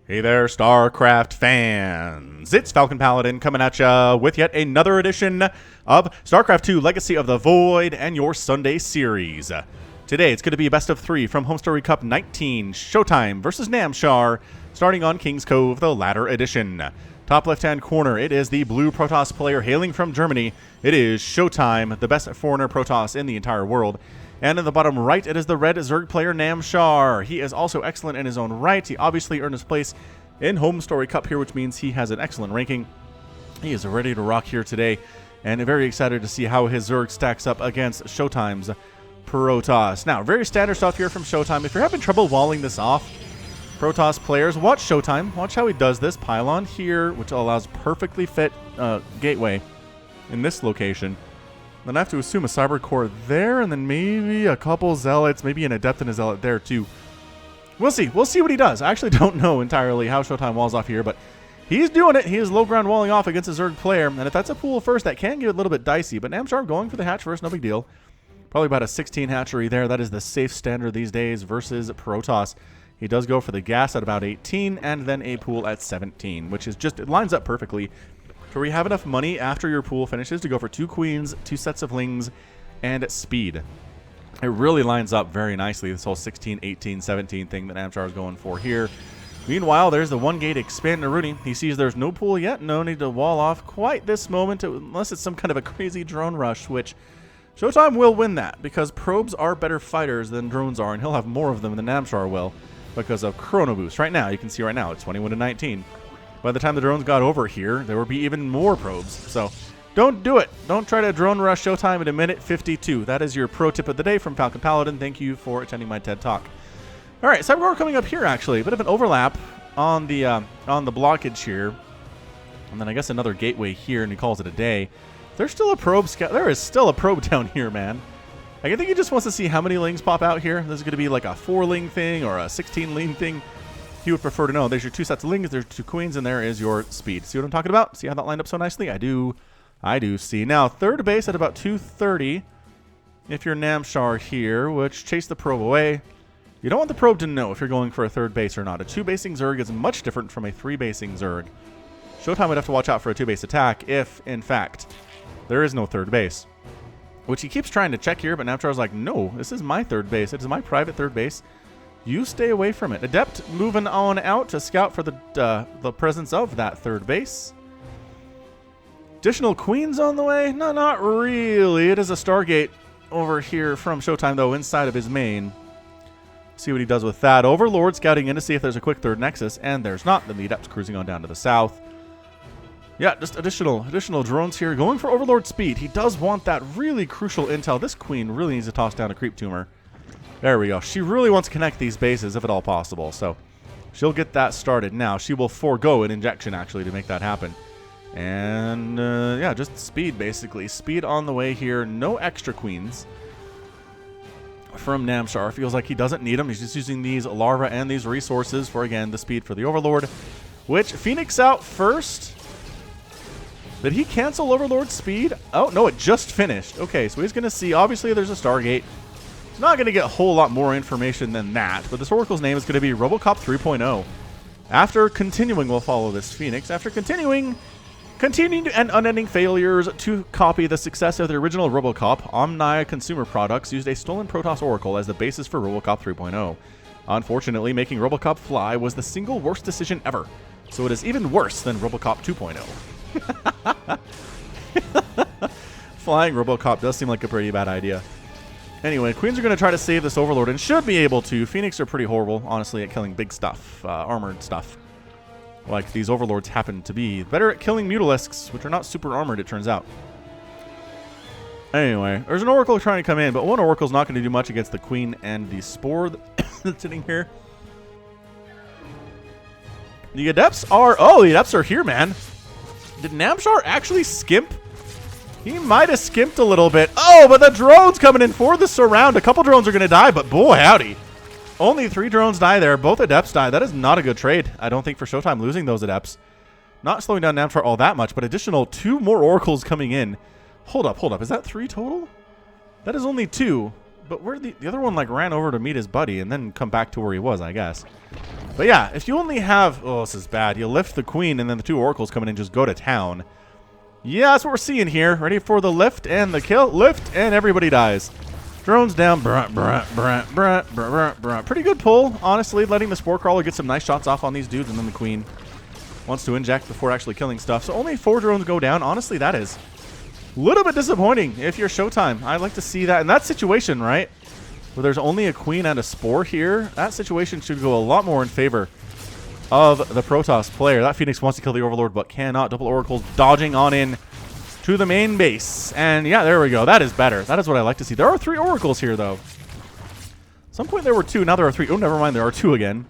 Hey there, StarCraft fans! It's Falcon Paladin coming at ya with yet another edition of StarCraft 2 Legacy of the Void and your Sunday series. Today it's going to be a best of 3 from Home Story Cup 19, ShoWTimE versus Namshar, starting on King's Cove, the latter edition. Top left-hand corner, it is the blue Protoss player hailing from Germany. It is ShoWTimE, the best foreigner Protoss in the entire world. And in the bottom right, it is the red Zerg player Namshar. He is also excellent in his own right. He obviously earned his place in Home Story Cup here, which means he has an excellent ranking. He is ready to rock here today, and very excited to see how his Zerg stacks up against ShoWTimE's Protoss. Now, very standard stuff here from ShoWTimE. If you're having trouble walling this off, Protoss players, watch ShoWTimE. Watch how he does this. Pylon here, which allows perfectly fit gateway in this location. Then I have to assume a Cyber Core there, and then maybe a couple Zealots, maybe an Adept and a Zealot there too. We'll see. We'll see what he does. I actually don't know entirely how ShoWTimE walls off here, but he's doing it. He is low ground walling off against a Zerg player, and if that's a pool first, that can get a little bit dicey, but Namshar going for the hatch first, no big deal. Probably about a 16 hatchery there. That is the safe standard these days versus Protoss. He does go for the gas at about 18, and then a pool at 17, which is just, it lines up perfectly. So we have enough money after your pool finishes to go for 2 queens, 2 sets of lings, and speed. It really lines up very nicely, this whole 16, 18, 17 thing that Namshar is going for here. Meanwhile, there's the 1-gate expand Naruni. He sees there's no pool yet, no need to wall off quite this moment, unless it's some kind of a crazy drone rush, which ShoWTimE will win that, because probes are better fighters than drones are, and he'll have more of them than Namshar will, because of Chrono Boost. Right now, you can see right now, it's 21 to 19. By the time the drones got over here, there would be even more probes. So don't do it. Don't try to drone rush ShoWTimE at a minute 52. That is your pro tip of the day from Falcon Paladin. Thank you for attending my TED Talk. All right, Cyber Core coming up here, actually. A bit of an overlap on the blockage here. And then I guess another gateway here, and he calls it a day. There's still a probe scout. There is still a probe down here, man. I think he just wants to see how many lings pop out here. This is going to be like a 4-ling thing or a 16-ling thing. He would prefer to know. There's your 2 sets of lings, there's 2 queens, and there is your speed. See what I'm talking about? See how that lined up so nicely? I do see. Now, third base at about 230. If you're Namshar here, which chase the probe away. You don't want the probe to know if you're going for a third base or not. A 2-basing Zerg is much different from a 3-basing Zerg. ShoWTimE would have to watch out for a 2-base attack if, in fact, there is no third base. Which he keeps trying to check here, but Namshar's like, no, this is my third base. It is my private third base. You stay away from it. Adept moving on out to scout for the presence of that third base. Additional queens on the way? No, not really. It is a Stargate over here from ShoWTimE, though, inside of his main. See what he does with that. Overlord scouting in to see if there's a quick third nexus, and there's not. Then the Adept's cruising on down to the south. Yeah, just additional drones here. Going for Overlord speed. He does want that really crucial intel. This queen really needs to toss down a creep tumor. There we go. She really wants to connect these bases if at all possible, so she'll get that started now. She will forego an injection, actually, to make that happen. And, yeah, just speed, basically. Speed on the way here. No extra queens from Namshar. Feels like he doesn't need them. He's just using these larvae and these resources for, again, the speed for the Overlord, which Phoenix out first. Did he cancel Overlord speed? Oh, no, it just finished. Okay, so he's going to see, obviously, there's a Stargate. It's not going to get a whole lot more information than that, but this Oracle's name is going to be RoboCop 3.0. After continuing, we'll follow this Phoenix. After continuing and unending failures to copy the success of the original RoboCop, Omni Consumer Products used a stolen Protoss Oracle as the basis for RoboCop 3.0. Unfortunately, making RoboCop fly was the single worst decision ever, so it is even worse than RoboCop 2.0. Flying RoboCop does seem like a pretty bad idea. Anyway, queens are going to try to save this Overlord and should be able to. Phoenix are pretty horrible, honestly, at killing big stuff, armored stuff. Like these Overlords happen to be. Better at killing Mutalisks, which are not super armored, it turns out. Anyway, there's an Oracle trying to come in, but one Oracle's not going to do much against the Queen and the Spore that's sitting here. The Adepts are... Oh, the Adepts are here, man. Did Namshar actually skimp? He might have skimped a little bit. Oh, but the drone's coming in for the surround. A couple drones are going to die, but boy, howdy. Only 3 drones die there. Both Adepts die. That is not a good trade, I don't think, for ShoWTimE losing those Adepts. Not slowing down Namshar all that much, but additional 2 more Oracles coming in. Hold up. Is that 3 total? That is only 2. But where the other one, like, ran over to meet his buddy and then come back to where he was, I guess. But yeah, if you only have... Oh, this is bad. You lift the queen, and then the 2 oracles coming in just go to town. Yeah, that's what we're seeing here. Ready for the lift and the kill. Lift, and everybody dies. Drones down. Pretty good pull, honestly. Letting the Spore Crawler get some nice shots off on these dudes, and then the queen wants to inject before actually killing stuff. So only 4 drones go down. Honestly, that is a little bit disappointing if you're ShoWTimE. I'd like to see that in that situation, right? Where there's only a queen and a spore here. That situation should go a lot more in favor of the Protoss player. That Phoenix wants to kill the Overlord, but cannot. Double Oracles dodging on in to the main base. And yeah, there we go. That is better. That is what I like to see. There are 3 Oracles here, though. At some point there were 2. Now there are 3. Oh, never mind. There are 2 again.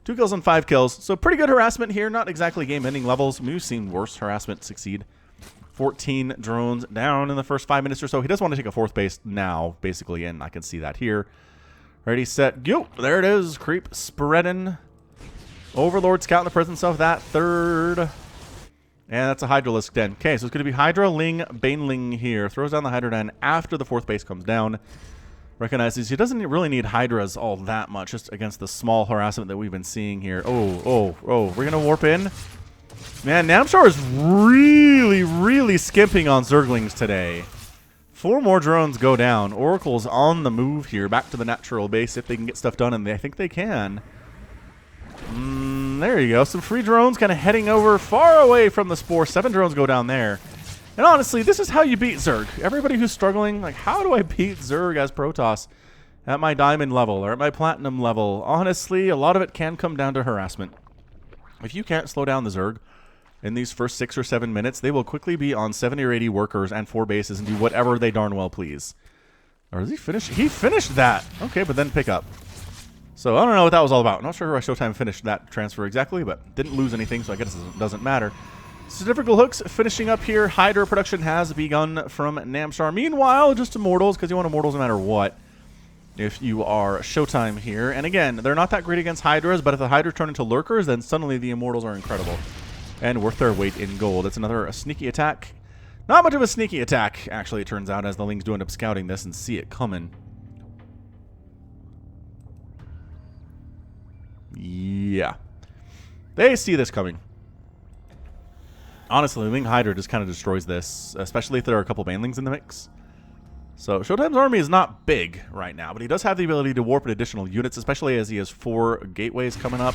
2 kills and 5 kills. So pretty good harassment here. Not exactly game-ending levels. We've seen worse harassment succeed. 14 drones down in the first 5 minutes or so. He does want to take a 4th base now, basically, and I can see that here. Ready, set, go. There it is. Creep spreading. Overlord scout in the presence of that 3rd. And that's a Hydralisk Den. Okay, so it's going to be Hydra, Ling, Baneling here. Throws down the Hydra Den after the 4th base comes down. Recognizes he doesn't really need Hydras all that much, just against the small harassment that we've been seeing here. Oh. We're going to warp in. Man, Namshar is really skimping on Zerglings today. 4 more drones go down. Oracle's on the move here, back to the natural base if they can get stuff done, and I think they can. There you go. Some free drones kind of heading over far away from the Spore. 7 drones go down there. And honestly, this is how you beat Zerg. Everybody who's struggling, like, how do I beat Zerg as Protoss at my diamond level or at my platinum level? Honestly, a lot of it can come down to harassment. If you can't slow down the Zerg in these first 6 or 7 minutes, they will quickly be on 70 or 80 workers and 4 bases and do whatever they darn well please. Or does he finish? He finished that. Okay, but then pick up. So I don't know what that was all about. I'm not sure how ShoWTimE finished that transfer exactly, but didn't lose anything, so I guess it doesn't matter. Centrifugal hooks finishing up here. Hydra production has begun from Namshar. Meanwhile, just Immortals, because you want Immortals no matter what if you are ShoWTimE here. And again, they're not that great against Hydras, but if the Hydra turn into Lurkers, then suddenly the Immortals are incredible and worth their weight in gold. It's another sneaky attack. Not much of a sneaky attack, actually, it turns out, as the Lings do end up scouting this and see it coming. Yeah. They see this coming. Honestly, Ling Hydra just kind of destroys this, especially if there are a couple Banelings in the mix. So ShoWTimE's army is not big right now, but he does have the ability to warp additional units, especially as he has 4 gateways coming up.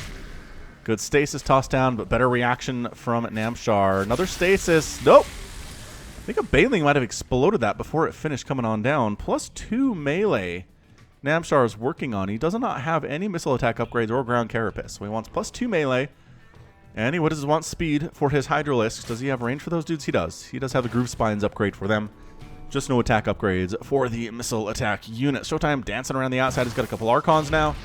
Good stasis tossed down, but better reaction from Namshar. Another stasis. Nope. I think a Baneling might have exploded that before it finished coming on down. +2 melee Namshar is working on. He does not have any missile attack upgrades or ground carapace. So he wants +2 melee. And he does want speed for his Hydralisks. Does he have range for those dudes? He does. He does have the Groove Spines upgrade for them. Just no attack upgrades for the missile attack unit. ShoWTimE dancing around the outside. He's got a couple Archons now.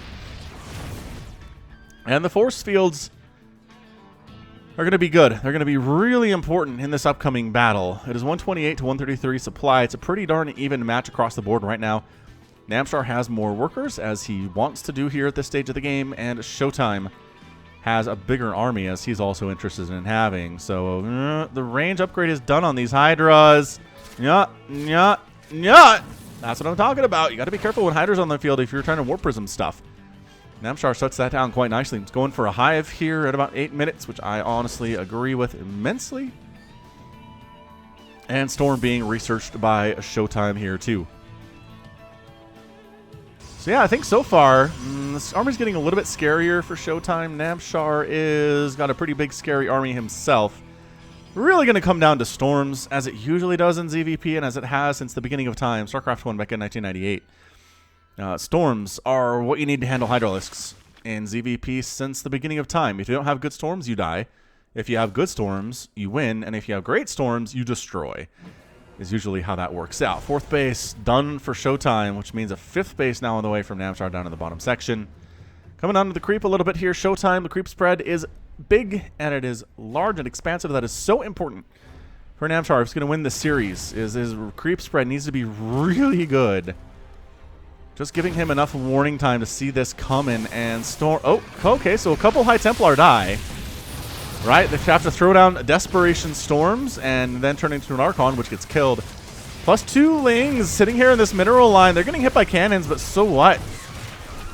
And the force fields are going to be good. They're going to be really important in this upcoming battle. It is 128 to 133 supply. It's a pretty darn even match across the board right now. Namshar has more workers, as he wants to do here at this stage of the game, and ShoWTimE has a bigger army, as he's also interested in having. So the range upgrade is done on these Hydras. That's what I'm talking about. You got to be careful when Hydra's on the field if you're trying to Warp Prism stuff. Namshar shuts that down quite nicely. He's going for a hive here at about 8 minutes, which I honestly agree with immensely. And Storm being researched by ShoWTimE here too. So yeah, I think so far, this army's getting a little bit scarier for ShoWTimE. Namshar is got a pretty big scary army himself. Really going to come down to Storms, as it usually does in ZVP and as it has since the beginning of time. StarCraft 1 back in 1998. Storms are what you need to handle Hydralisks in ZVP since the beginning of time. If you don't have good Storms, you die. If you have good Storms, you win. And if you have great Storms, you destroy. Is usually how that works out. 4th base done for ShoWTimE, which means a 5th base now on the way from Namshar down in the bottom section. Coming on to the creep a little bit here. ShoWTimE, the creep spread is big and it is large and expansive. That is so important for Namshar. If he's going to win this series, is his creep spread needs to be really good. Just giving him enough warning time to see this coming and Storm. Oh, okay, so a couple High Templar die. Right, they have to throw down Desperation Storms and then turn into an Archon, which gets killed. +2 Lings sitting here in this mineral line. They're getting hit by cannons, but so what?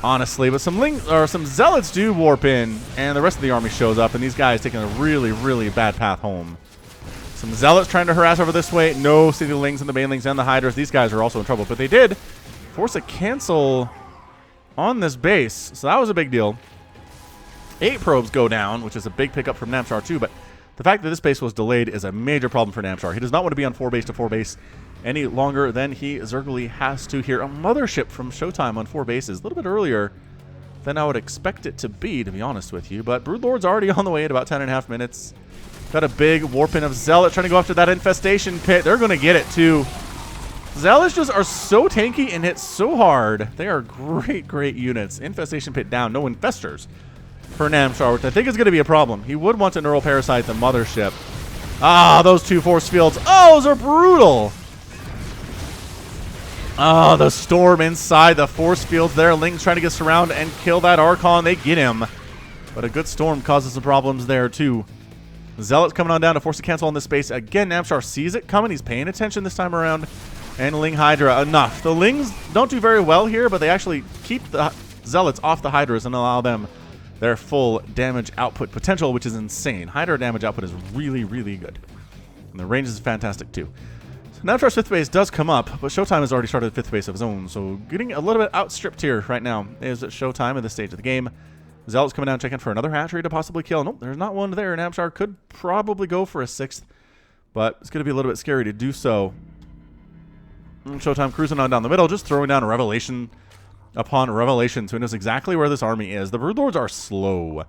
honestly. But some Zealots do warp in, and the rest of the army shows up, and these guys taking a really, really bad path home. Some Zealots trying to harass over this way. No City Lings and the Banelings and the Hydras. These guys are also in trouble, but they did force a cancel on this base, so that was a big deal. 8 probes go down, which is a big pickup from Namshar too, but the fact that this base was delayed is a major problem for Namshar. He does not want to be on 4 base to 4 base any longer than he Zergly has to here. A mothership from ShoWTimE on 4 bases, a little bit earlier than I would expect it to be honest with you, but Broodlord's already on the way at about 10.5 minutes. Got a big warp in of Zealot trying to go after that infestation pit. They're going to get it too. Zealots just are so tanky and hit so hard. They are great, great units. Infestation pit down. No infestors for Namshar, which I think is going to be a problem. He would want to neural parasite the mothership. Ah, those 2 force fields. Oh, those are brutal. Oh, the storm inside the force fields there. Ling's trying to get surround and kill that Archon. They get him. But a good storm causes some problems there too. Zealot's coming on down to force a cancel on this space. Again, Namshar sees it coming. He's paying attention this time around. And Ling Hydra, enough. The Lings don't do very well here, but they actually keep the Zealots off the Hydras and allow them their full damage output potential, which is insane. Hydra damage output is really, really good. And the range is fantastic too. So Namshar's 5th base does come up, but ShoWTimE has already started the 5th base of his own. So getting a little bit outstripped here right now is ShoWTimE at this stage of the game. Zealot's coming down checking for another hatchery to possibly kill. Nope, there's not one there. Namshar could probably go for a 6th, but it's going to be a little bit scary to do so. ShoWTimE cruising on down the middle, just throwing down revelation upon revelation, so he knows exactly where this army is. The Broodlords are slow,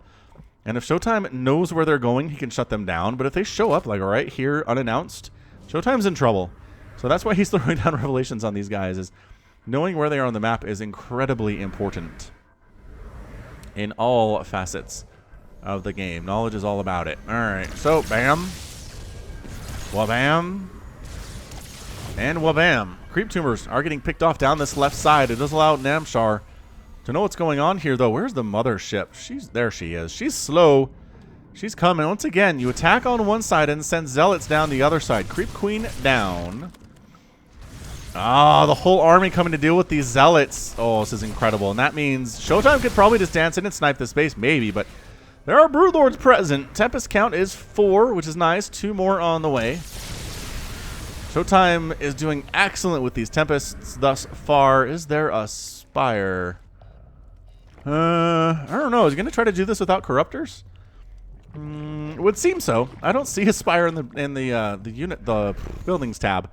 and if ShoWTimE knows where they're going, he can shut them down. But if they show up like right here unannounced, ShoWTimE's in trouble. So that's why he's throwing down revelations on these guys. Is knowing where they are on the map is incredibly important in all facets of the game. Knowledge is all about it. All right, so bam, wabam, and wabam. Creep tumors are getting picked off down this left side. It does allow Namshar to know what's going on here, though. Where's the mothership? There she is. She's slow. She's coming. Once again, you attack on one side and send Zealots down the other side. Creep Queen down. Ah, the whole army coming to deal with these Zealots. Oh, this is incredible. And that means ShoWTimE could probably just dance in and snipe this base, maybe. But there are Broodlords present. Tempest count is 4, which is nice. 2 more on the way. ShoWTimE is doing excellent with these Tempests thus far. Is there a Spire? I don't know. Is he going to try to do this without Corruptors? It would seem so. I don't see a Spire in the Buildings tab.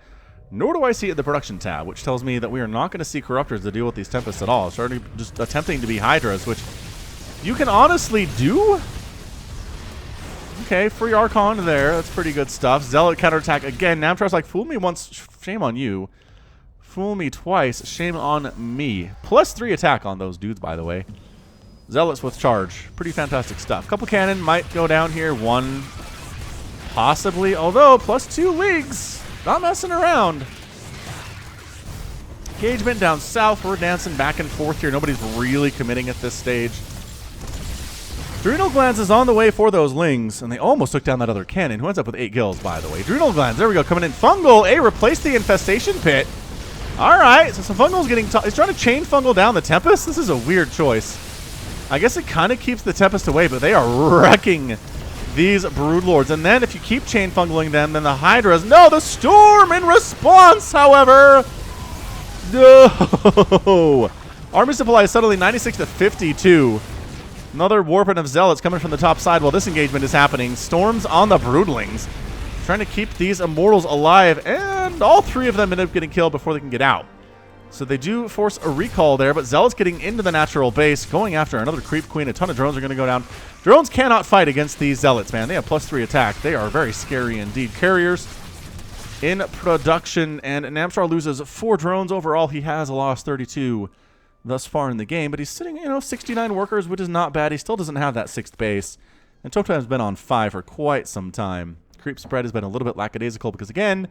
Nor do I see it in the Production tab, which tells me that we are not going to see Corruptors to deal with these Tempests at all. Starting just attempting to be Hydras, which you can honestly do. Okay, free Archon there. That's pretty good stuff. Zealot counterattack again. Namshar's like, fool me once, shame on you. Fool me twice, shame on me. +3 attack on those dudes, by the way. Zealots with charge. Pretty fantastic stuff. Couple cannon might go down here. 1, possibly. Although, +2 leagues. Not messing around. Engagement down south. We're dancing back and forth here. Nobody's really committing at this stage. Adrenal Glands is on the way for those Lings, and they almost took down that other cannon, who ends up with 8 kills, by the way. Adrenal Glands, there we go, coming in. Fungal, replace the Infestation Pit. All right, so some Fungal's getting... He's trying to chain Fungal down the Tempest. This is a weird choice. I guess it kind of keeps the Tempest away, but they are wrecking these Broodlords. And then if you keep chain Fungaling them, then the Hydras... No, the Storm in response, however... No! Army supply is suddenly 96 to 52. Another warping of Zealots coming from the top side while this engagement is happening. Storms on the Broodlings. Trying to keep these Immortals alive, and all 3 of them end up getting killed before they can get out. So they do force a recall there, but Zealots getting into the natural base, going after another Creep Queen. A ton of drones are going to go down. Drones cannot fight against these Zealots, man. They have +3 attack. They are very scary indeed. Carriers in production, and Namshar loses 4 drones overall. He has lost 32 thus far in the game, but he's sitting, 69 workers, which is not bad. He still doesn't have that 6th base, and ShoWTime's been on 5 for quite some time. Creep spread has been a little bit lackadaisical because, again,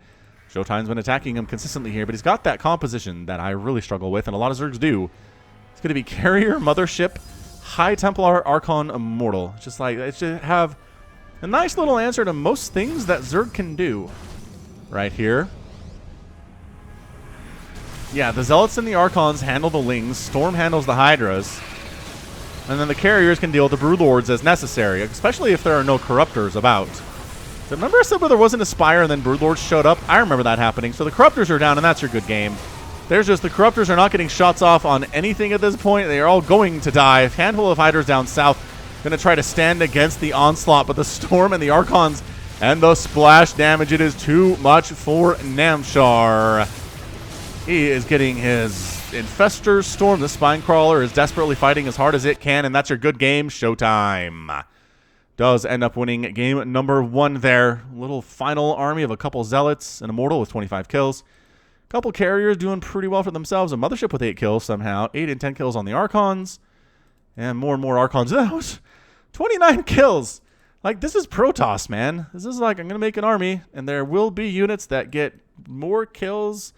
ShoWTime's been attacking him consistently here, but he's got that composition that I really struggle with, and a lot of Zergs do. It's going to be Carrier, Mothership, High Templar, Archon, Immortal. It's just like, it should have a nice little answer to most things that Zerg can do right here. Yeah, the Zealots and the Archons handle the Lings. Storm handles the Hydras. And then the carriers can deal with the Broodlords as necessary, especially if there are no Corruptors about. So remember I said where there wasn't a Spire and then Broodlords showed up? I remember that happening. So the Corruptors are down, and that's your good game. There's just the Corruptors are not getting shots off on anything at this point. They are all going to die. A handful of Hydras down south going to try to stand against the onslaught, but the Storm and the Archons and the splash damage, it is too much for Namshar. He is getting his Infestor Storm. The Spinecrawler is desperately fighting as hard as it can, and that's your good game. ShoWTimE does end up winning game number 1 there. Little final army of a couple Zealots, an Immortal with 25 kills. A couple carriers doing pretty well for themselves. A Mothership with 8 kills somehow. 8 and 10 kills on the Archons. And more Archons. That was 29 kills. Like, this is Protoss, man. This is like, I'm going to make an army, and there will be units that get more kills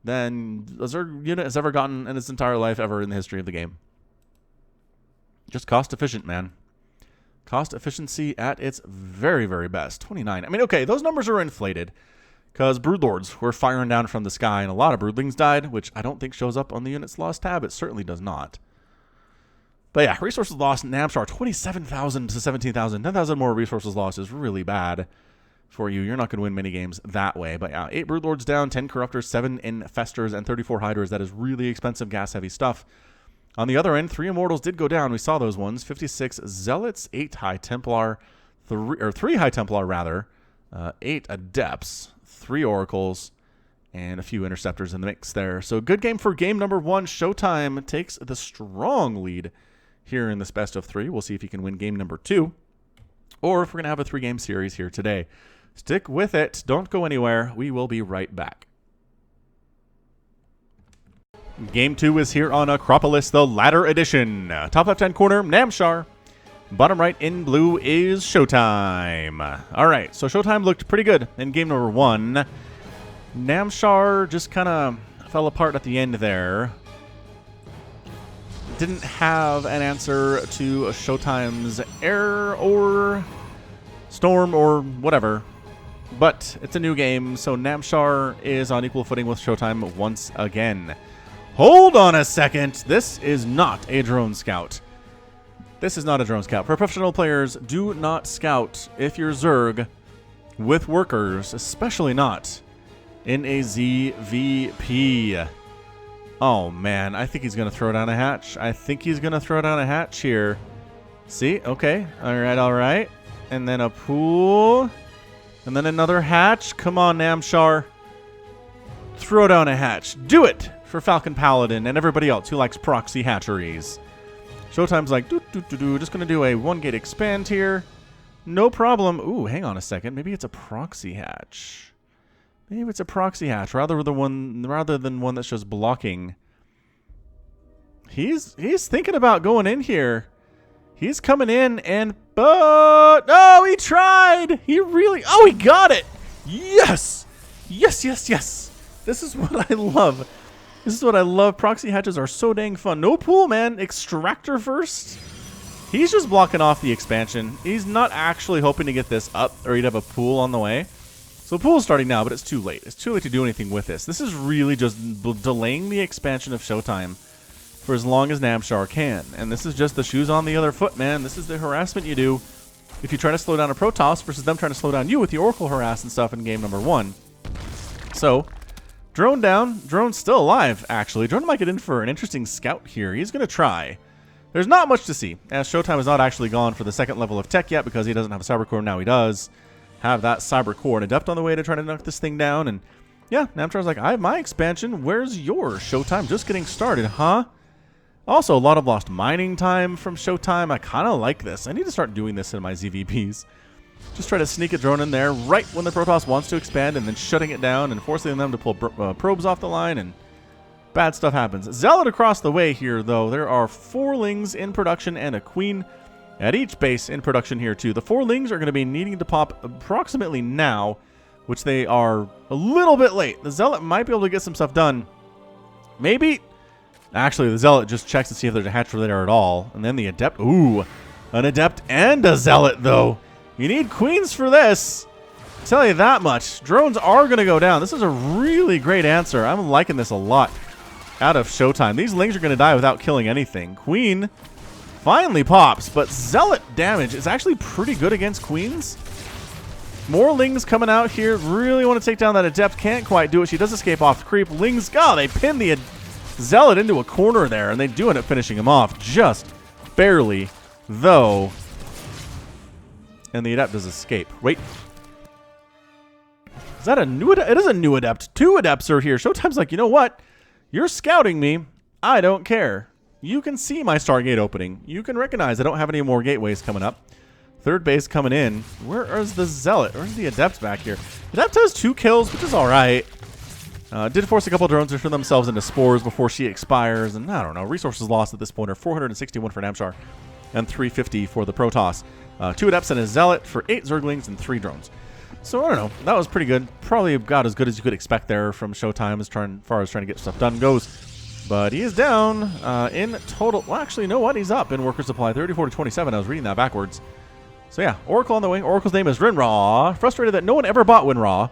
than a Zerg unit has ever gotten in its entire life ever in the history of the game. Just cost efficient, man. Cost efficiency at its very, very best. 29. I mean, okay, those numbers are inflated because Broodlords were firing down from the sky and a lot of Broodlings died, which I don't think shows up on the units lost tab. It certainly does not. But yeah, resources lost, Namshar, 27,000 to 17,000. 10,000 more resources lost is really bad for you. You're not going to win many games that way. But yeah, 8 Broodlords down, 10 Corruptors, 7 Infestors, and 34 Hydras. That is really expensive, gas-heavy stuff. On the other end, 3 Immortals did go down. We saw those ones. 56 Zealots, 8 High Templar, 3 High Templar rather, 8 Adepts, 3 Oracles, and a few Interceptors in the mix there. So good game for game number 1. ShoWTimE takes the strong lead here in this best of 3. We'll see if he can win game number 2, or if we're going to have a 3-game series here today. Stick with it. Don't go anywhere. We will be right back. Game 2 is here on Acropolis, the ladder edition. Top left-hand corner, Namshar. Bottom right in blue is ShoWTimE. All right, so ShoWTimE looked pretty good in game number 1. Namshar just kind of fell apart at the end there. Didn't have an answer to ShoWTimE's air or storm or whatever. But it's a new game, so Namshar is on equal footing with ShoWTimE once again. Hold on a second. This is not a drone scout. This is not a drone scout. Professional players do not scout if you're Zerg with workers, especially not in a ZVP. Oh, man. I think he's going to throw down a hatch. I think he's going to throw down a hatch here. See? Okay. All right, all right. And then a pool. And then another hatch. Come on, Namshar. Throw down a hatch. Do it for Falcon Paladin and everybody else who likes proxy hatcheries. ShoWTimE's like, just going to do a 1-gate expand here. No problem. Ooh, hang on a second. Maybe it's a proxy hatch. Maybe it's a proxy hatch rather than one that's just blocking. He's thinking about going in here. He's coming in and oh, he tried. He really he got it. Yes. Yes, yes, yes. This is what I love. This is what I love. Proxy hatches are so dang fun. No pool, man. Extractor first. He's just blocking off the expansion. He's not actually hoping to get this up, or he'd have a pool on the way. So the pool's starting now, but it's too late. It's too late to do anything with this. This is really just delaying the expansion of ShoWTimE for as long as Namshar can. And this is just the shoes on the other foot, man. This is the harassment you do if you try to slow down a Protoss versus them trying to slow down you with the Oracle harass and stuff in game number 1. So, drone down. Drone's still alive, actually. Drone might get in for an interesting scout here. He's going to try. There's not much to see, as ShoWTimE has not actually gone for the 2nd level of tech yet because he doesn't have a Cyber Core. Now he does have that Cyber Core and Adept on the way to try to knock this thing down. And yeah, Namshar's like, I have my expansion. Where's yours, ShoWTimE? Just getting started, huh? Also, a lot of lost mining time from ShoWTimE. I kind of like this. I need to start doing this in my ZVPs. Just try to sneak a drone in there right when the Protoss wants to expand and then shutting it down and forcing them to pull probes off the line, and bad stuff happens. Zealot across the way here, though. There are 4 Lings in production and a Queen at each base in production here, too. The 4 Lings are going to be needing to pop approximately now, which they are a little bit late. The Zealot might be able to get some stuff done. Maybe. Actually, the Zealot just checks to see if there's a hatch there at all. And then the Adept. Ooh, an Adept and a Zealot, though. You need Queens for this. I'll tell you that much. Drones are going to go down. This is a really great answer. I'm liking this a lot. out of ShoWTimE. These Lings are going to die without killing anything. Queen finally pops, but Zealot damage is actually pretty good against Queens. More Lings coming out here. Really want to take down that Adept. Can't quite do it. She does escape off the creep. Lings, oh, they pin the Zealot into a corner there, and they do end up finishing him off just barely, though. And the Adept does escape. Wait. Is that a new Adept? It is a new Adept. 2 Adepts are here. ShoWTimE's like, you know what? You're scouting me. I don't care. You can see my Stargate opening. You can recognize I don't have any more gateways coming up. Third base coming in. Where is the Zealot? Where's the Adept back here? Adept has 2 kills, which is all right. Did force a couple of drones to turn themselves into spores before she expires. And I don't know. Resources lost at this point are 461 for Namshar and 350 for the Protoss. 2 Adepts and a Zealot for 8 Zerglings and 3 drones. So I don't know. That was pretty good. Probably got as good as you could expect there from ShoWTimE as far as trying to get stuff done goes. But he is down in total. Well, actually, you know what? He's up in worker supply, 34 to 27. I was reading that backwards. So yeah, Oracle on the way. Oracle's name is Rinra. Frustrated that no one ever bought Winra,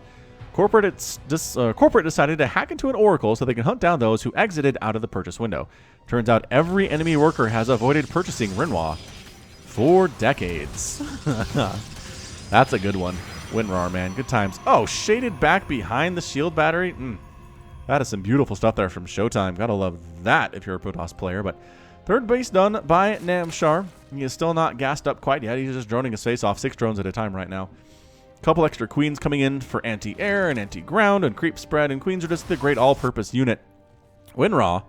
Corporate decided to hack into an Oracle so they can hunt down those who exited out of the purchase window. Turns out every enemy worker has avoided purchasing Rinra for decades. That's a good one. Winrar, man. Good times. Oh, shaded back behind the shield battery. That is some beautiful stuff there from ShoWTimE. Gotta love that if you're a Protoss player. But third base done by Namshar. He is still not gassed up quite yet. He's just droning his face off. 6 drones at a time right now. Couple extra Queens coming in for anti-air and anti-ground and creep spread. And Queens are just the great all-purpose unit. Winra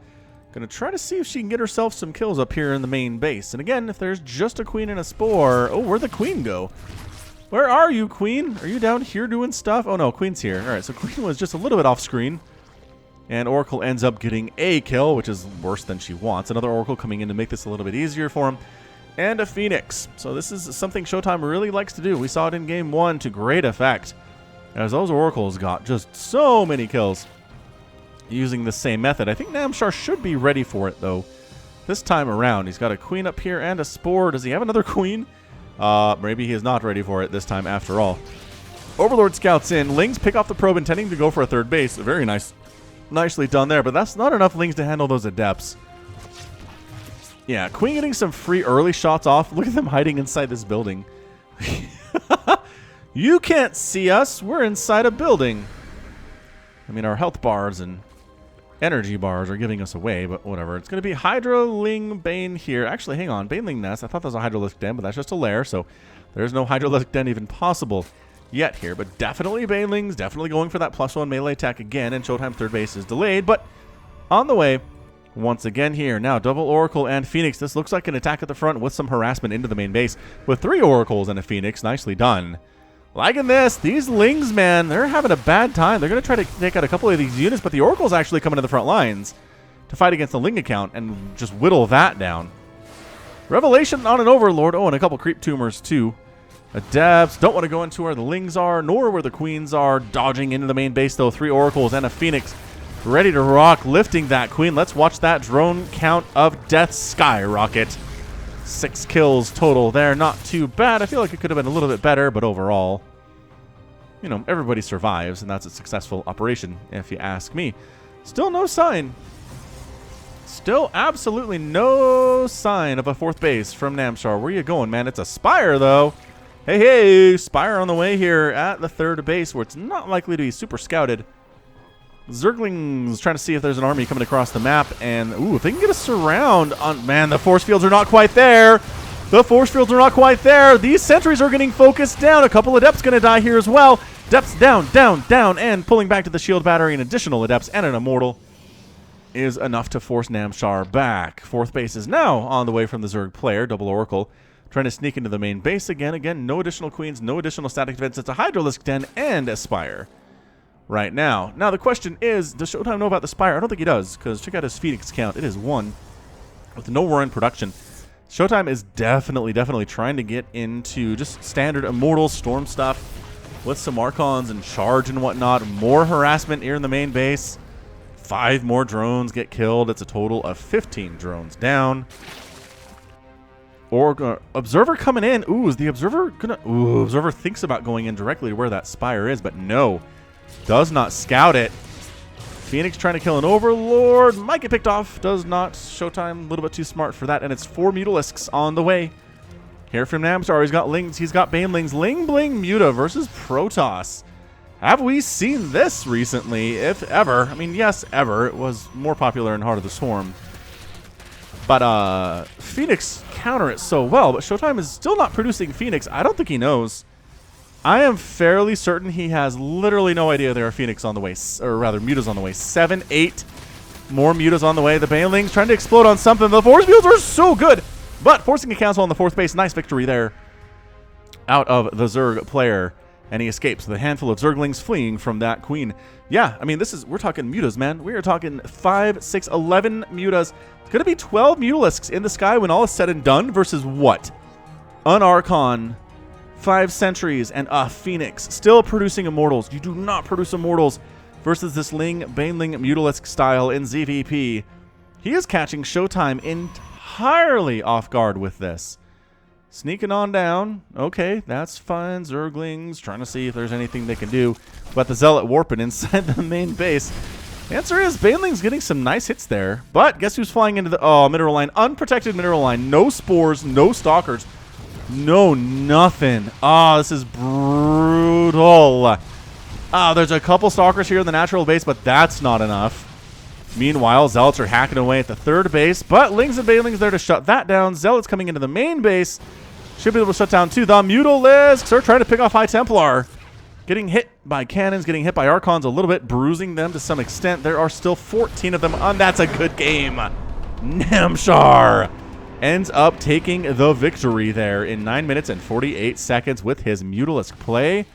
gonna try to see if she can get herself some kills up here in the main base. And again, if there's just a Queen and a Spore... Oh, where'd the Queen go? Where are you, Queen? Are you down here doing stuff? Oh, no, Queen's here. All right, so Queen was just a little bit off screen. And Oracle ends up getting a kill, which is worse than she wants. Another Oracle coming in to make this a little bit easier for him. And a Phoenix. So this is something ShoWTimE really likes to do. We saw it in Game 1 to great effect, as those Oracles got just so many kills using the same method. I think Namshar should be ready for it, though, this time around. He's got a Queen up here and a Spore. Does he have another Queen? Maybe he is not ready for it this time after all. Overlord scouts in. Lings pick off the probe intending to go for a third base. Very nicely done there, but that's not enough Lings to handle those Adepts. Yeah, Queen getting some free early shots off. Look at them hiding inside this building. You can't see us. We're inside a building. I mean, our health bars and energy bars are giving us away, but whatever. It's going to be Hydroling Bane here. Actually, hang on. Baneling Nest. I thought that was a Hydrolytic Den, but that's just a lair, so there's no Hydrolytic Den even possible yet here. But definitely Banelings. Definitely going for that +1 melee attack again, and ShoWTimE third base is delayed, but on the way once again here. Now, double Oracle and Phoenix. This looks like an attack at the front with some harassment into the main base with 3 Oracles and a Phoenix. Nicely done. Liking this. These Lings, man, they're having a bad time. They're going to try to take out a couple of these units, but the Oracle's actually coming to the front lines to fight against the Ling account and just whittle that down. Revelation on an Overlord. Oh, and a couple Creep Tumors, too. Adepts don't want to go into where the Lings are, nor where the Queens are. Dodging into the main base, though. 3 Oracles and a Phoenix ready to rock, lifting that Queen. Let's watch that drone count of death skyrocket. 6 kills total there. Not too bad. I feel like it could have been a little bit better, but overall, you know, everybody survives, and that's a successful operation, if you ask me. Still no sign. Still absolutely no sign of a 4th base from Namshar. Where you going, man? It's a Spire, though. Hey, Spire on the way here at the 3rd base, where it's not likely to be super scouted. Zerglings trying to see if there's an army coming across the map, and ooh, if they can get a surround on, man, the force fields are not quite there. The force fields are not quite there. These sentries are getting focused down. A couple Adepts going to die here as well. Adepts down, down, down, and pulling back to the shield battery. An additional Adepts and an Immortal is enough to force Namshar back. 4th base is now on the way from the Zerg player, double Oracle, trying to sneak into the main base again. Again, no additional Queens, no additional static defense. It's a Hydralisk Den and a Spire right now. Now the question is, does ShoWTimE know about the Spire? I don't think he does, because check out his Phoenix count. It is 1 with no war in production. ShoWTimE is definitely trying to get into just standard Immortal Storm stuff with some Archons and charge and whatnot. More harassment here in the main base. 5 more drones get killed. It's a total of 15 drones down. Or Observer coming in. Ooh, is the Observer gonna... Ooh, Observer thinks about going in directly to where that Spire is, but no. Does not scout it. Phoenix trying to kill an Overlord. Might get picked off. Does not. ShoWTimE, a little bit too smart for that. And it's 4 Mutalisks on the way. Here from Namshar. He's got Lings. He's got Banelings. Ling Bling Muta versus Protoss. Have we seen this recently, if ever? I mean, yes, ever. It was more popular in Heart of the Swarm. But Phoenix counter it so well. But ShoWTimE is still not producing Phoenix. I don't think he knows. I am fairly certain he has literally no idea there are Phoenix on the way. Or rather, Mutas on the way. 7, 8 more Mutas on the way. The Banelings trying to explode on something. The force fields are so good. But forcing a cancel on the 4th base. Nice victory there out of the Zerg player. And he escapes with a handful of Zerglings fleeing from that queen. Yeah, I mean, we're talking Mutas, man. We are talking 5, 6, 11 Mutas. It's going to be 12 Mutalisks in the sky when all is said and done versus what? An Archon, 5 Sentries, and a Phoenix. Still producing Immortals. You do not produce Immortals versus this Ling Baneling Mutalisk style in ZVP. He is catching ShoWTimE entirely off guard with this. Sneaking on down. Okay, that's fine. Zerglings trying to see if there's anything they can do. But the Zealot warping inside the main base. The answer is Baneling's getting some nice hits there. But guess who's flying into the mineral line? Unprotected mineral line. No spores, no stalkers. No nothing. This is brutal. There's a couple stalkers here in the natural base, but that's not enough. Meanwhile, Zealots are hacking away at the 3rd base, but Lings and Banelings there to shut that down. Zealots coming into the main base. Should be able to shut down too. The Mutalisks are trying to pick off High Templar. Getting hit by cannons, getting hit by Archons a little bit, bruising them to some extent. There are still 14 of them, and that's a good game. Namshar ends up taking the victory there in 9 minutes and 48 seconds with his Mutalisk play.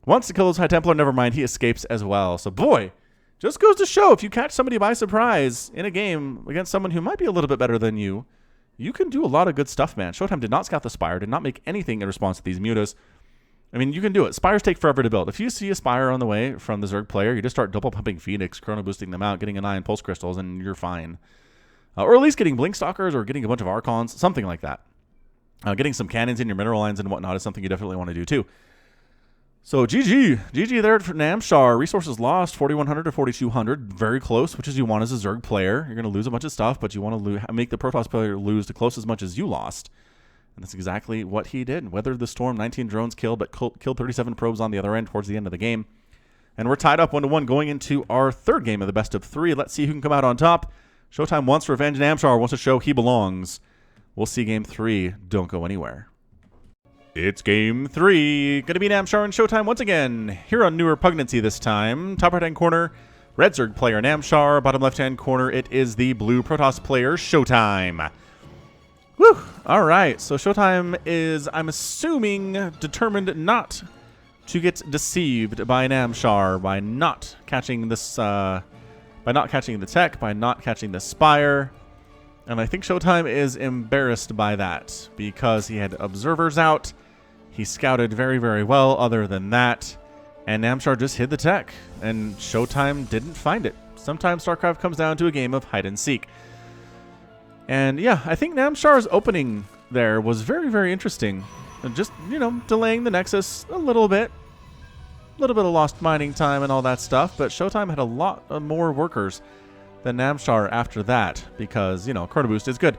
Wants to kill those High Templar, never mind, he escapes as well. So boy, just goes to show, if you catch somebody by surprise in a game against someone who might be a little bit better than you, you can do a lot of good stuff, man. ShoWTimE did not scout the Spire, did not make anything in response to these Mutas. I mean, you can do it. Spires take forever to build. If you see a Spire on the way from the Zerg player, you just start double pumping Phoenix, chrono boosting them out, getting an eye on Pulse Crystals, and you're fine. Or at least getting Blink Stalkers or getting a bunch of Archons, something like that. Getting some cannons in your mineral lines and whatnot is something you definitely want to do too. So GG there for Namshar. Resources lost 4,100 to 4,200, very close, which is you want as a Zerg player. You're going to lose a bunch of stuff, but you want to make the Protoss player lose to close as much as you lost. And that's exactly what he did. Weathered the storm, 19 drones killed, but killed 37 probes on the other end towards the end of the game. And we're tied up 1-1 going into our 3rd game of the best of 3. Let's see who can come out on top. ShoWTimE wants revenge. Namshar wants to show he belongs. We'll see game 3. Don't go anywhere. It's game 3. Going to be Namshar and ShoWTimE once again. Here on Newer Pugnancy this time. Top right-hand corner, Red Zerg player Namshar. Bottom left-hand corner, it is the blue Protoss player ShoWTimE. Whew. All right. So ShoWTimE is, I'm assuming, determined not to get deceived by Namshar by not catching this, by not catching the tech, by not catching the Spire. And I think ShoWTimE is embarrassed by that because he had observers out. He scouted very, very well other than that. And Namshar just hid the tech. And ShoWTimE didn't find it. Sometimes StarCraft comes down to a game of hide and seek. And yeah, I think Namshar's opening there was very, very interesting. And just, you know, delaying the Nexus a little bit. A little bit of lost mining time and all that stuff. But ShoWTimE had a lot more workers than Namshar after that, because, you know, chrono boost is good.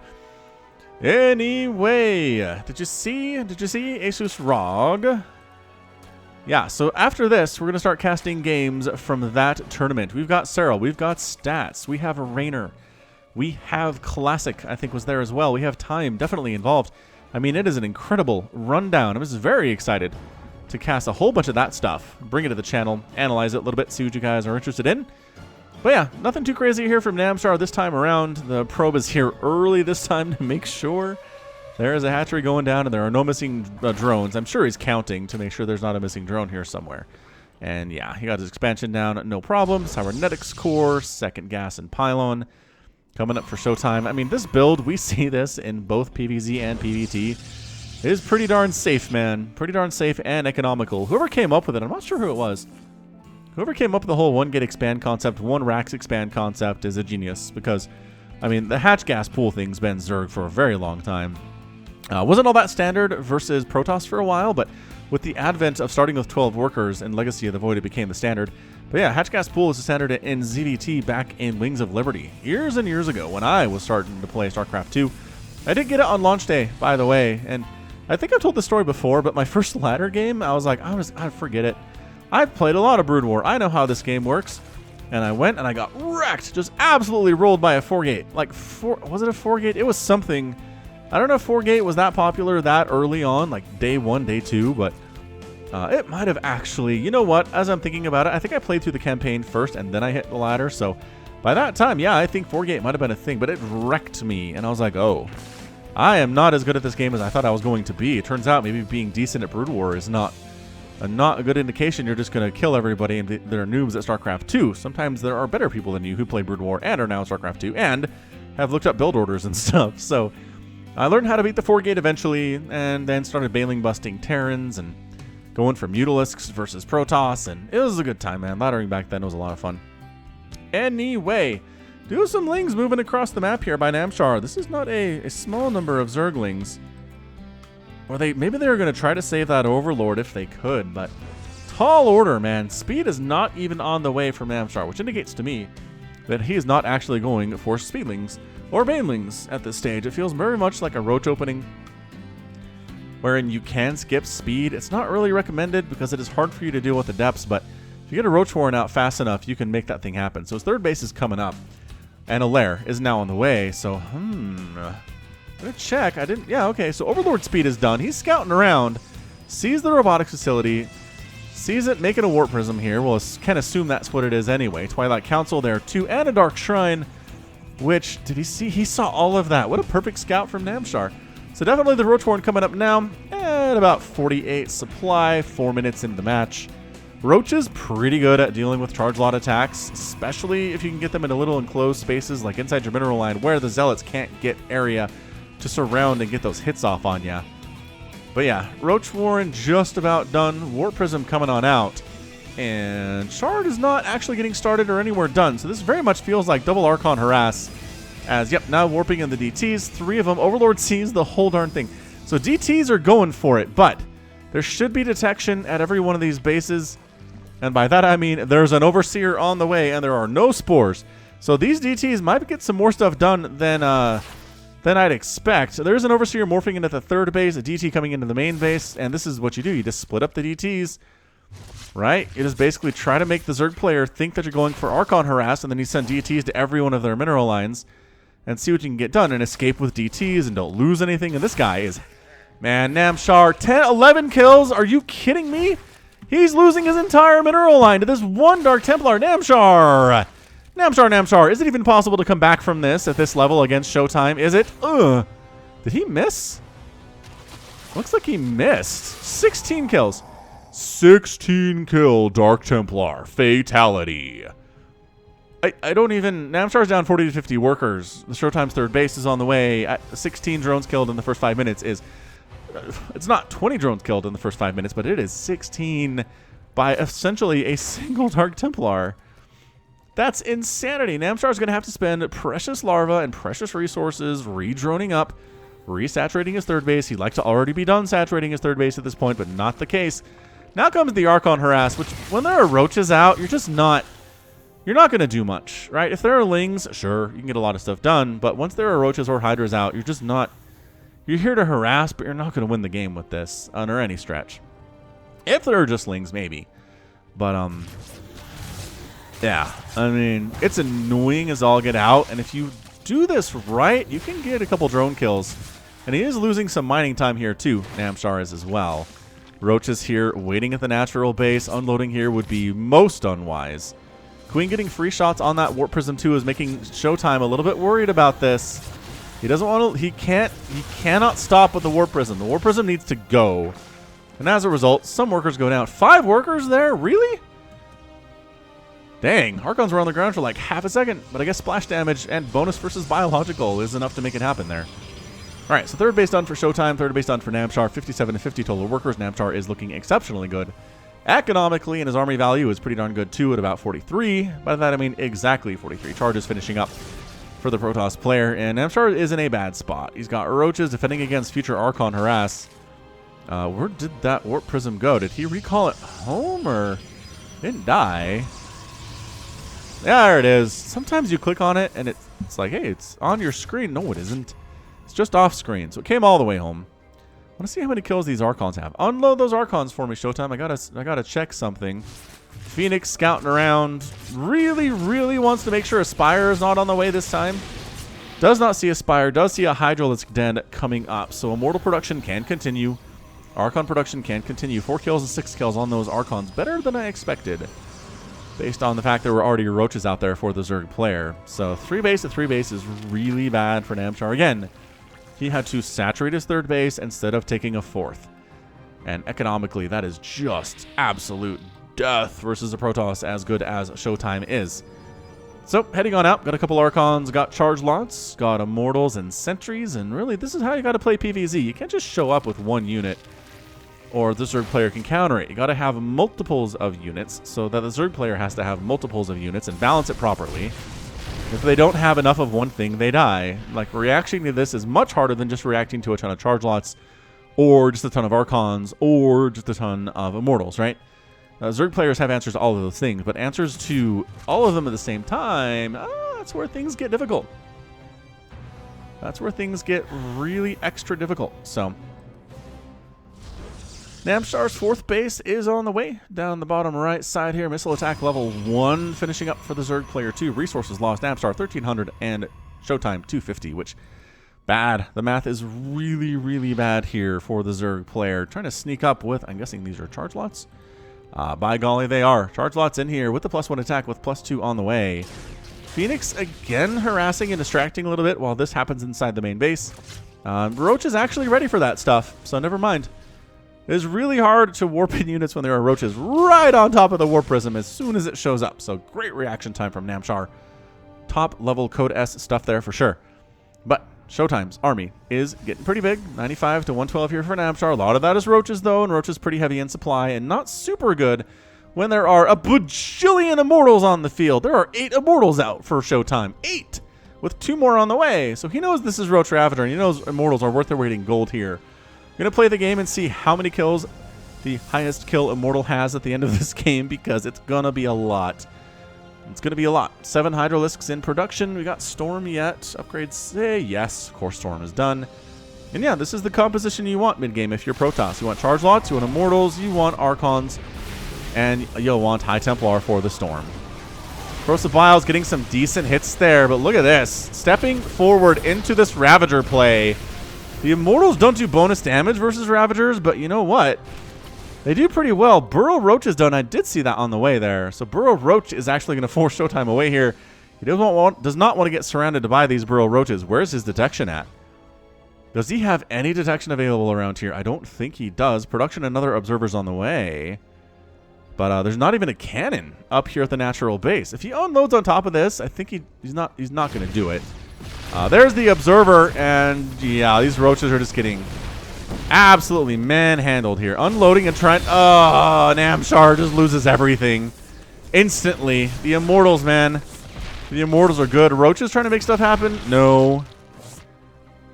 Anyway, did you see Asus ROG? Yeah, so after this, we're going to start casting games from that tournament. We've got Serral, we've got Stats, we have Rainer, we have Classic, I think was there as well. We have Time definitely involved. I mean, it is an incredible rundown. I was very excited to cast a whole bunch of that stuff, bring it to the channel, analyze it a little bit, see what you guys are interested in. But yeah, nothing too crazy here from Namshar this time around. The probe is here early this time to make sure there is a hatchery going down and there are no missing drones. I'm sure he's counting to make sure there's not a missing drone here somewhere. And yeah, he got his expansion down, no problem. Cybernetics core, second gas and pylon coming up for ShoWTimE. I mean, this build, we see this in both PvZ and PvT. It is pretty darn safe, man. Pretty darn safe and economical. Whoever came up with it, I'm not sure who it was. Whoever came up with the whole 1-gate expand concept, 1-racks expand concept is a genius because, I mean, the hatch gas pool thing's been Zerg for a very long time. Wasn't all that standard versus Protoss for a while, but with the advent of starting with 12 workers in Legacy of the Void, it became the standard. But yeah, Hatchcast Pool is a standard in ZVT back in Wings of Liberty. Years and years ago when I was starting to play StarCraft 2. I did get it on launch day, by the way, and I think I've told this story before, but my first ladder game, I was like, I forget it. I've played a lot of Brood War. I know how this game works. And I went and I got wrecked, just absolutely rolled by a 4-gate. Like, was it a 4-gate? It was something. I don't know if 4-gate was that popular that early on, like day 1, day 2, but it might have actually. You know what? As I'm thinking about it, I think I played through the campaign first and then I hit the ladder. So by that time, yeah, I think 4-gate might have been a thing, but it wrecked me. And I was like, oh, I am not as good at this game as I thought I was going to be. It turns out maybe being decent at Brood War is not a good indication you're just going to kill everybody and they're noobs at StarCraft 2. Sometimes there are better people than you who play Brood War and are now in StarCraft 2 and have looked up build orders and stuff. So I learned how to beat the 4-gate eventually and then started bailing busting Terrans and going for Mutalisks versus Protoss, and it was a good time, man. Laddering back then was a lot of fun. Anyway, do some Lings moving across the map here by Namshar. This is not a small number of Zerglings. Or maybe they were going to try to save that Overlord if they could, but tall order, man. Speed is not even on the way from Namshar, which indicates to me that he is not actually going for Speedlings or Banelings at this stage. It feels very much like a Roach opening wherein you can skip speed. It's not really recommended because it is hard for you to deal with the depths, but if you get a Roach Warren out fast enough, you can make that thing happen. So his third base is coming up, and a lair is now on the way, so I'm gonna check. Yeah, okay, so Overlord speed is done. He's scouting around, sees the robotics facility, sees it making a warp prism here. We'll can assume that's what it is anyway. Twilight Council there too, and a Dark Shrine, which, did he see? He saw all of that. What a perfect scout from Namshar. So definitely the Roach Warren coming up now at about 48 supply, 4 minutes into the match. Roach is pretty good at dealing with charge lot attacks, especially if you can get them in a little enclosed spaces like inside your mineral line where the Zealots can't get area to surround and get those hits off on ya. But yeah, Roach Warren just about done. Warp Prism coming on out. And Shard is not actually getting started or anywhere done. So this very much feels like double Archon Harass. As, yep, now warping in the DTs. 3 of them. Overlord sees the whole darn thing. So DTs are going for it, but there should be detection at every one of these bases. And by that I mean there's an Overseer on the way and there are no spores. So these DTs might get some more stuff done than I'd expect. There's an Overseer morphing into the third base, a DT coming into the main base, and this is what you do. You just split up the DTs, right? You just basically try to make the Zerg player think that you're going for Archon Harass, and then you send DTs to every one of their mineral lines and see what you can get done and escape with DTs and don't lose anything. And this guy is, man, Namshar, 10, 11 kills. Are you kidding me? He's losing his entire mineral line to this one Dark Templar. Namshar! Namshar, is it even possible to come back from this at this level against ShoWTimE? Is it? Did he miss? Looks like he missed. 16 kills. 16 kill Dark Templar. Fatality. I don't even... Namshar's down 40 to 50 workers. The ShoWTimE's third base is on the way. 16 drones killed in the first 5 minutes is... It's not 20 drones killed in the first 5 minutes, but it is 16 by essentially a single Dark Templar. That's insanity. Namshar's going to have to spend precious larva and precious resources re-droning up, resaturating his third base. He'd like to already be done saturating his third base at this point, but not the case. Now comes the Archon Harass, which when there are roaches out, you're not going to do much, right? If there are lings, sure, you can get a lot of stuff done, but once there are roaches or hydras out, you're just not... You're here to harass, but you're not going to win the game with this under any stretch. If there are just lings, maybe. But, yeah, I mean, it's annoying as all get out, and if you do this right, you can get a couple drone kills. And he is losing some mining time here, too. Namshar is as well. Roaches here waiting at the natural base. Unloading here would be most unwise. Queen getting free shots on that Warp Prism 2 is making ShoWTimE a little bit worried about this. He doesn't want to... He cannot stop with the Warp Prism. The Warp Prism needs to go. And as a result, some workers go down. 5 workers there? Really? Dang. Archons were on the ground for like half a second. But I guess splash damage and bonus versus biological is enough to make it happen there. Alright, so third base done for ShoWTimE. Third base done for Namshar. 57 to 50 total workers. Namshar is looking exceptionally good. Economically, and his army value is pretty darn good too at about 43. By that I mean exactly 43. Charges finishing up for the Protoss player, and Namshar is in a bad spot. He's got roaches defending against future Archon Harass. Where did that Warp Prism go? Did he recall it home or didn't die? There it is. Sometimes you click on it and it's like, hey, it's on your screen. No, it isn't. It's just off screen. So it came all the way home. I want to see how many kills these Archons have. Unload those Archons for me, Showtime. I gotta check something. Phoenix scouting around. Really, really wants to make sure Aspire is not on the way this time. Does not see Aspire. Does see a Hydralisk Den coming up. So Immortal production can continue. Archon production can continue. 4 kills and 6 kills on those Archons. Better than I expected, based on the fact there were already roaches out there for the Zerg player. So 3 base to 3 base is really bad for Namshar. Again, he had to saturate his 3rd base instead of taking a 4th. And economically, that is just absolute death versus a Protoss as good as ShoWTimE is. So, heading on out, got a couple Archons, got charge lots, got Immortals and Sentries, and really, this is how you got to play PvZ. You can't just show up with 1 unit, or the Zerg player can counter it. You got to have multiples of units, so that the Zerg player has to have multiples of units and balance it properly. If they don't have enough of one thing, they die. Like, reacting to this is much harder than just reacting to a ton of charge lots, or just a ton of Archons, or just a ton of Immortals, right? Zerg players have answers to all of those things, but answers to all of them at the same time, that's where things get difficult. That's where things get really extra difficult. So, Namshar's 4th base is on the way. Down the bottom right side here, missile attack level 1 finishing up for the Zerg player 2. Resources lost, Namshar 1,300 and ShoWTimE 250, which, bad. The math is really, really bad here for the Zerg player. Trying to sneak up with, I'm guessing these are charge lots. By golly, they are. Charge lots in here with the +1 attack with +2 on the way. Phoenix again harassing and distracting a little bit while this happens inside the main base. Roach is actually ready for that stuff, so never mind. It is really hard to warp in units when there are roaches right on top of the warp prism as soon as it shows up. So great reaction time from Namshar. Top level code S stuff there for sure. But ShoWTimE's army is getting pretty big. 95 to 112 here for Namshar. A lot of that is roaches, though, and roaches pretty heavy in supply and not super good when there are a bajillion Immortals on the field. There are 8 Immortals out for ShoWTimE. 8! With 2 more on the way. So he knows this is Roach Ravager, and he knows Immortals are worth their weight in gold here. I'm going to play the game and see how many kills the highest kill Immortal has at the end of this game, because it's going to be a lot. It's going to be a lot. 7 Hydralisks in production. We got Storm yet. Upgrades say yes. Of course, Storm is done. And yeah, this is the composition you want mid-game if you're Protoss. You want Charge Lots, you want Immortals, you want Archons, and you'll want High Templar for the Storm. Corrosive Biles getting some decent hits there, but look at this. Stepping forward into this Ravager play. The Immortals don't do bonus damage versus Ravagers, but you know what? They do pretty well. Burrow Roach is done. I did see that on the way there. So Burrow Roach is actually going to force ShoWTimE away here. He does not want to get surrounded by these Burrow Roaches. Where's his detection at? Does he have any detection available around here? I don't think he does. Production and other observers on the way. But there's not even a cannon up here at the natural base. If he unloads on top of this, I think he's not going to do it. There's the observer, and yeah, these roaches are just getting absolutely manhandled here. Unloading and trying. Oh, Namshar just loses everything instantly. The Immortals, man. The Immortals are good. Roaches trying to make stuff happen? No.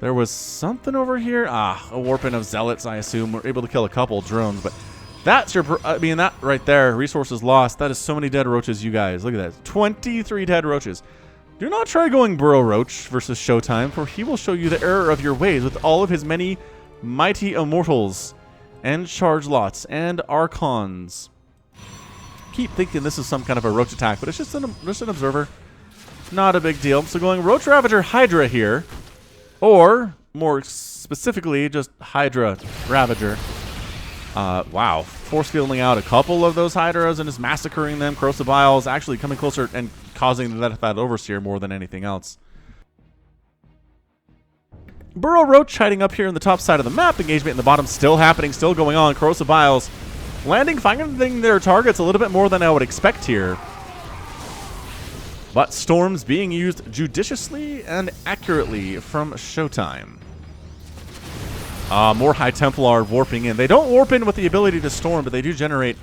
There was something over here. A warping of Zealots, I assume. We're able to kill a couple drones, but that's your. I mean, that right there. Resources lost. That is so many dead roaches, you guys. Look at that. 23 dead roaches. Do not try going Burrow Roach versus ShoWTimE, for he will show you the error of your ways with all of his many mighty Immortals and Charge Lots and Archons. Keep thinking this is some kind of a Roach attack, but it's just an observer. Not a big deal. So going Roach Ravager Hydra here, or more specifically, just Hydra Ravager. Wow. Force fielding out a couple of those Hydras and just massacring them. Corrosive Biles actually coming closer and causing that Overseer more than anything else. Burrow Roach hiding up here in the top side of the map. Engagement in the bottom still happening, still going on. Corrosive Biles landing, finding their targets a little bit more than I would expect here. But Storms being used judiciously and accurately from ShoWTimE. More High Templar warping in. They don't warp in with the ability to storm, but they do generate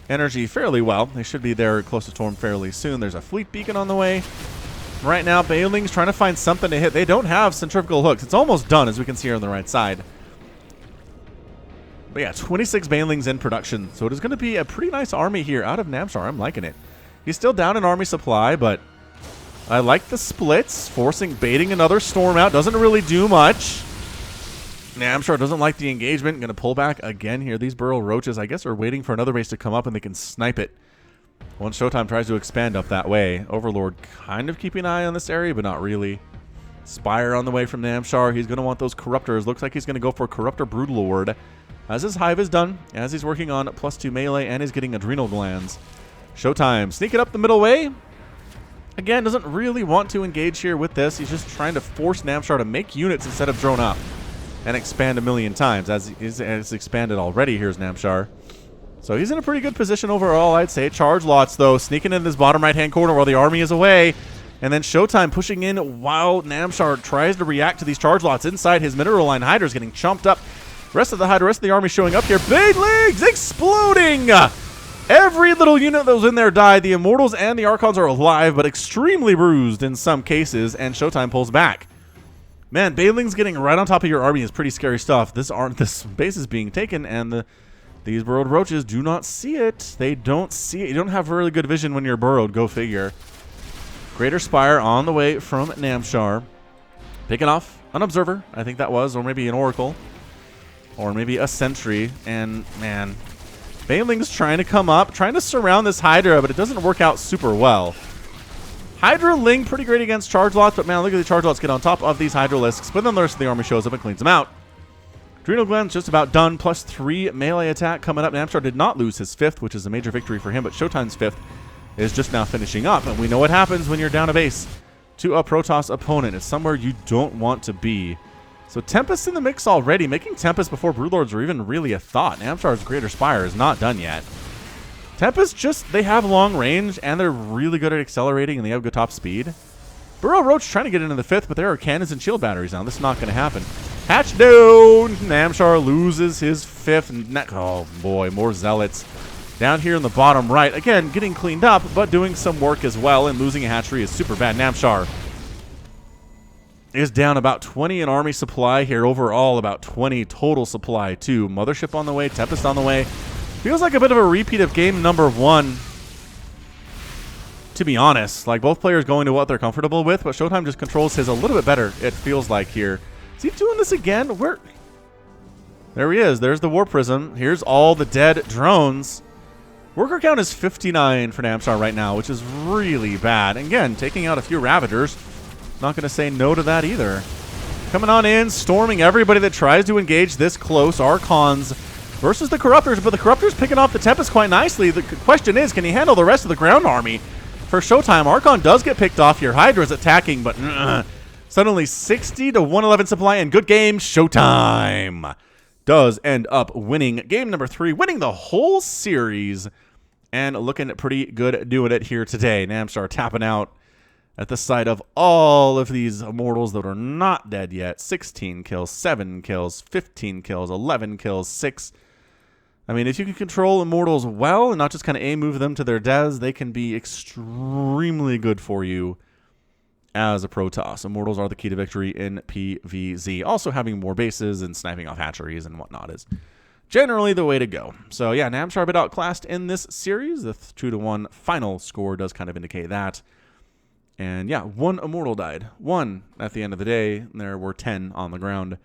energy fairly well. They should be there close to storm fairly soon. There's a fleet beacon on the way. Right now, Bailing's trying to find something to hit. They don't have centrifugal hooks. It's almost done, as we can see here on the right side. But yeah, 26 Bailings in production. So it is going to be a pretty nice army here out of Namshar. I'm liking it. He's still down in army supply, but I like the splits. Baiting another storm out. Doesn't really do much. Namshar doesn't like the engagement. Going to pull back again here. These Burrow Roaches, I guess, are waiting for another base to come up and they can snipe it. Once ShoWTimE tries to expand up that way. Overlord kind of keeping an eye on this area, but not really. Spire on the way from Namshar. He's going to want those Corruptors. Looks like he's going to go for Corruptor Broodlord. As his Hive is done, as he's working on +2 melee and is getting Adrenal Glands. ShoWTimE sneaking up the middle way. Again, doesn't really want to engage here with this. He's just trying to force Namshar to make units instead of drone up and expand a million times, as he's expanded already. Here's Namshar. So he's in a pretty good position overall, I'd say. Charge lots, though, sneaking in this bottom right-hand corner while the army is away. And then ShoWTimE pushing in while Namshar tries to react to these charge lots inside. His Mineral Line Hydra is getting chomped up. Rest of the army showing up here. Big leagues exploding! Every little unit that was in there died. The Immortals and the Archons are alive, but extremely bruised in some cases, and ShoWTimE pulls back. Man, Banelings getting right on top of your army is pretty scary stuff. This base is being taken, and these burrowed roaches do not see it. They don't see it. You don't have really good vision when you're burrowed. Go figure. Greater Spire on the way from Namshar. Picking off an Observer, I think that was, or maybe an Oracle, or maybe a Sentry. And, man, Banelings trying to come up, trying to surround this Hydra, but it doesn't work out super well. Hydra Ling pretty great against charge lots, but man, look at the charge lots get on top of these Hydralisks, but then the rest of the army shows up and cleans them out. Adrenal Glands just about done, +3 melee attack coming up. Namshar did not lose his 5th, which is a major victory for him, but ShoWTimE's 5th is just now finishing up, and we know what happens when you're down a base to a Protoss opponent. It's somewhere you don't want to be. So Tempest in the mix already, making Tempest before Broodlords are even really a thought. Namshar's Greater Spire is not done yet. Tempest just, they have long range, and they're really good at accelerating, and they have good top speed. Burrow Roach trying to get into the 5th, but there are cannons and shield batteries now. This is not going to happen. Hatch down! Namshar loses his 5th. Oh boy, more Zealots. Down here in the bottom right, again, getting cleaned up, but doing some work as well, and losing a hatchery is super bad. Namshar is down about 20 in army supply here. Overall, about 20 total supply, too. Mothership on the way, Tempest on the way. Feels like a bit of a repeat of game number 1, to be honest. Like, both players going to what they're comfortable with, but ShoWTimE just controls his a little bit better, it feels like here. Is he doing this again? Where? There he is. There's the War Prism. Here's all the dead drones. Worker count is 59 for Namshar right now, which is really bad. And again, taking out a few Ravagers. Not going to say no to that either. Coming on in, storming everybody that tries to engage this close. Archons versus the Corruptors, but the Corruptors picking off the Tempest quite nicely. The question is, can he handle the rest of the ground army? For ShoWTimE, Archon does get picked off here. Hydra's attacking, but suddenly 60 to 111 supply, and good game. ShoWTimE does end up winning game number 3, winning the whole series, and looking pretty good doing it here today. Namshar tapping out at the sight of all of these Immortals that are not dead yet. 16 kills, 7 kills, 15 kills, 11 kills, 6. I mean, if you can control Immortals well and not just kind of A-move them to their deaths, they can be extremely good for you as a Protoss. Immortals are the key to victory in PvZ. Also, having more bases and sniping off hatcheries and whatnot is generally the way to go. So, yeah, Namshar a bit outclassed in this series. The 2-1 final score does kind of indicate that. And, yeah, 1 Immortal died. 1 at the end of the day. And there were 10 on the ground.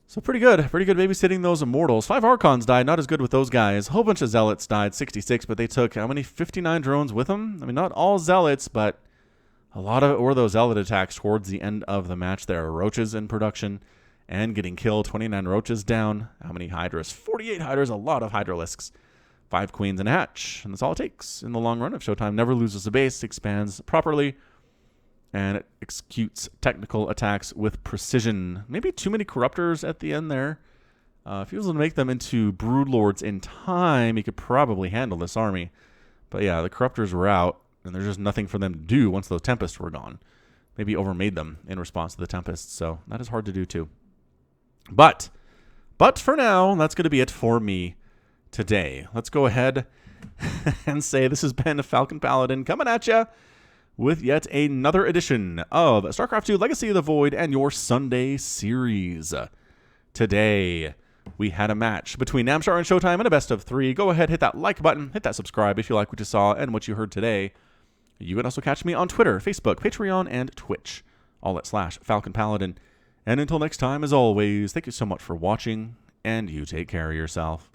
So pretty good babysitting those Immortals. 5 Archons died, not as good with those guys. A whole bunch of Zealots died, 66, but they took, how many, 59 drones with them? I mean, not all Zealots, but a lot of it were those Zealot attacks towards the end of the match. There are Roaches in production and getting killed. 29 Roaches down. How many Hydras? 48 Hydras, a lot of Hydralisks. 5 Queens and a Hatch, and that's all it takes in the long run. If ShoWTimE never loses a base, expands properly, and it executes technical attacks with precision. Maybe too many Corruptors at the end there. If he was able to make them into Broodlords in time, he could probably handle this army. But yeah, the Corruptors were out, and there's just nothing for them to do once those Tempests were gone. Maybe overmade them in response to the Tempests, so that is hard to do too. But for now, that's going to be it for me today. Let's go ahead and say this has been Falcon Paladin coming at you with yet another edition of StarCraft 2 Legacy of the Void and your Sunday series. Today, we had a match between Namshar and ShoWTimE in a best of 3. Go ahead, hit that like button, hit that subscribe if you like what you saw and what you heard today. You can also catch me on Twitter, Facebook, Patreon, and Twitch, all at /FalconPaladin. And until next time, as always, thank you so much for watching, and you take care of yourself.